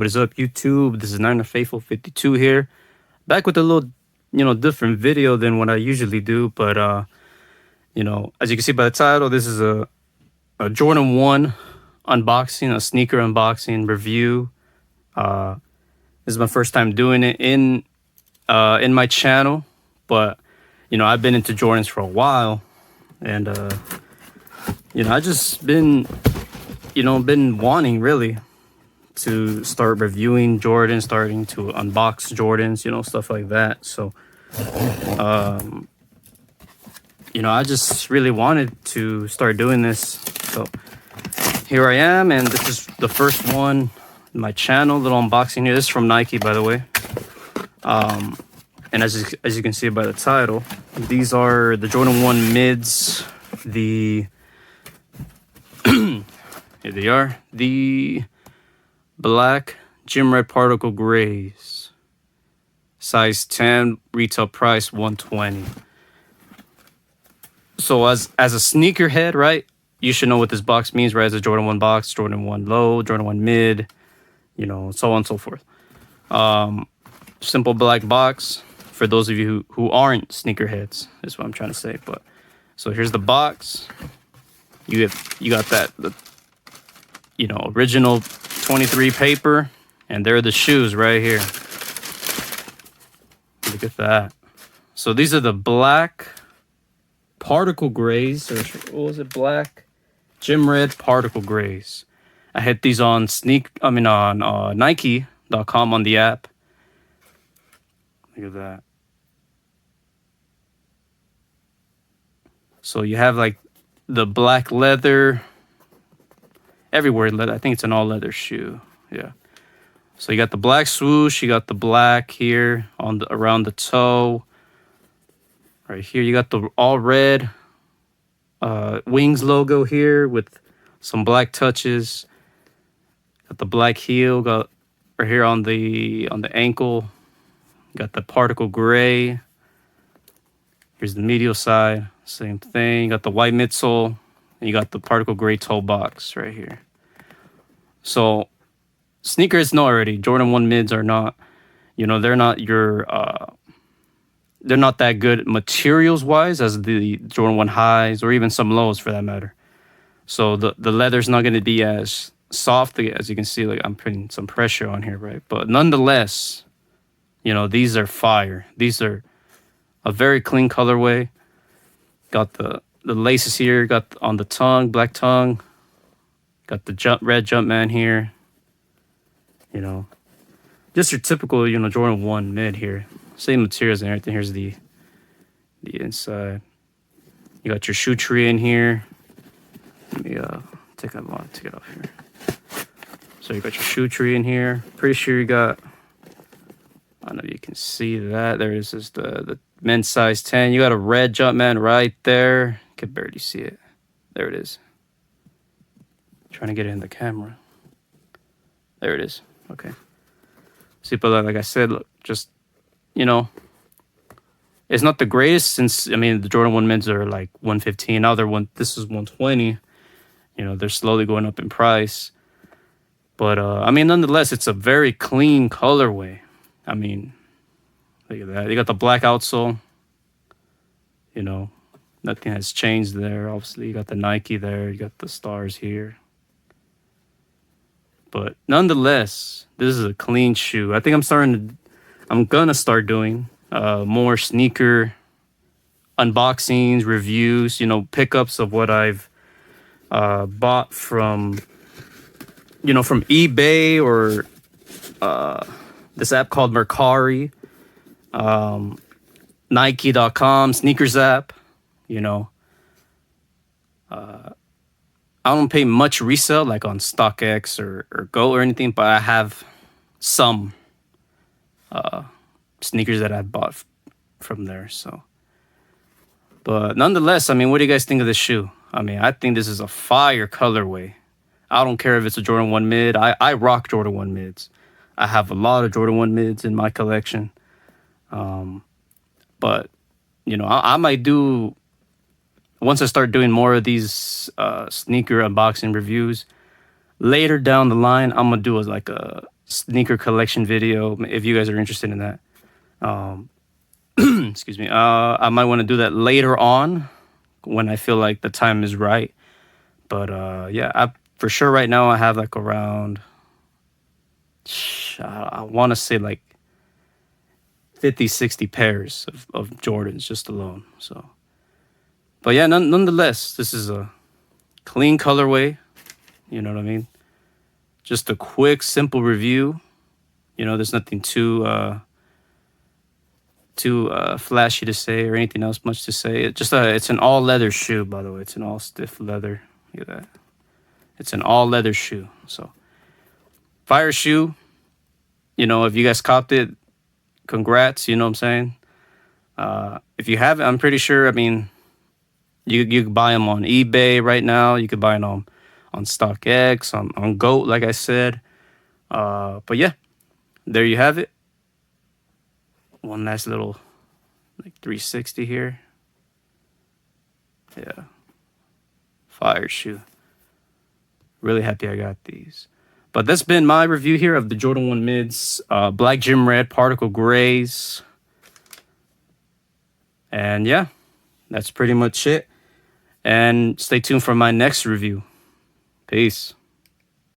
What is up, YouTube? This is Niner Faithful 52 here, back with a little, different video than what I usually do. But as you can see by the title, this is a Jordan 1 unboxing, a sneaker unboxing review. This is my first time doing it in my channel, but I've been into Jordans for a while, and I just been wanting really to start reviewing Jordans, starting to unbox Jordans, stuff like that. So, I just really wanted to start doing this. So here I am, and this is the first one in my channel, little unboxing here. This is from Nike, by the way. And as you can see by the title, these are the Jordan 1 mids, here they are, the black gym red particle grays, size 10, retail price $120. So as a sneakerhead, right, you should know what this box means, right? As a Jordan 1 box, Jordan 1 low, Jordan 1 mid, so on and so forth. Simple black box for those of you who aren't sneakerheads, is what I'm trying to say. But so here's the box. You got that original 23 paper, and there are the shoes right here. Look at that. So these are the black particle grays, or what was it? Black gym red particle grays. I hit these on Nike.com on the app. Look at that. So you have like the black leather everywhere. I think it's an all leather shoe. Yeah. So you got the black swoosh. You got the black here around the toe. Right here, you got the all red Wings logo here with some black touches. Got the black heel. Got right here on the ankle. Got the particle gray. Here's the medial side. Same thing. Got the white midsole. And you got the particle gray toe box right here. So sneakers know already. Jordan 1 mids are not, they're not they're not that good materials wise as the Jordan 1 highs or even some lows for that matter. So the leather's not going to be as soft. As you can see, like I'm putting some pressure on here, right? But nonetheless, these are fire. These are a very clean colorway. Got the laces here, got on the tongue, black tongue. Got the red Jumpman here. Just your typical, Jordan 1 mid here. Same materials and everything. Here's the inside. You got your shoe tree in here. Let me take it off here. So you got your shoe tree in here. Pretty sure you got, I don't know if you can see that. There is the men's size 10. You got a red Jumpman right there. You can barely see it. There it is. Trying to get it in the camera. There it is. Okay. See, but like I said, look, just, it's not the greatest since, the Jordan 1 mids are like 115. Now this is 120. They're slowly going up in price. But, nonetheless, it's a very clean colorway. Look at that. You got the black outsole. Nothing has changed there. Obviously, you got the Nike there. You got the stars here. But nonetheless, this is a clean shoe. I think I'm gonna start doing more sneaker unboxings, reviews, pickups of what I've bought from eBay or this app called Mercari, Nike.com, sneakers app. I don't pay much resale like on StockX or Go or anything, but I have some sneakers that I bought from there. So, but nonetheless, what do you guys think of this shoe? I think this is a fire colorway. I don't care if it's a Jordan 1 mid. I rock Jordan 1 mids. I have a lot of Jordan 1 mids in my collection. But I might do, once I start doing more of these sneaker unboxing reviews, later down the line, I'm gonna do like a sneaker collection video if you guys are interested in that. Excuse me. I might want to do that later on when I feel like the time is right. But yeah, for sure right now I have like around, I want to say like 50, 60 pairs of Jordans just alone. So, but yeah, nonetheless, this is a clean colorway. You know what I mean? Just a quick, simple review. You know, there's nothing too flashy to say or anything else much to say. It's an all leather shoe, by the way. It's an all stiff leather. Look at that. It's an all leather shoe. So fire shoe. You know, if you guys copped it, congrats. You know what I'm saying? If you haven't, I'm pretty sure. I mean, you can buy them on eBay right now. You could buy them on StockX, on Goat, like I said. But yeah, there you have it. One nice little like 360 here. Yeah. Fire shoe. Really happy I got these. But that's been my review here of the Jordan 1 Mids, Black Gym Red, Particle Grays. And yeah, that's pretty much it. And stay tuned for my next review. Peace.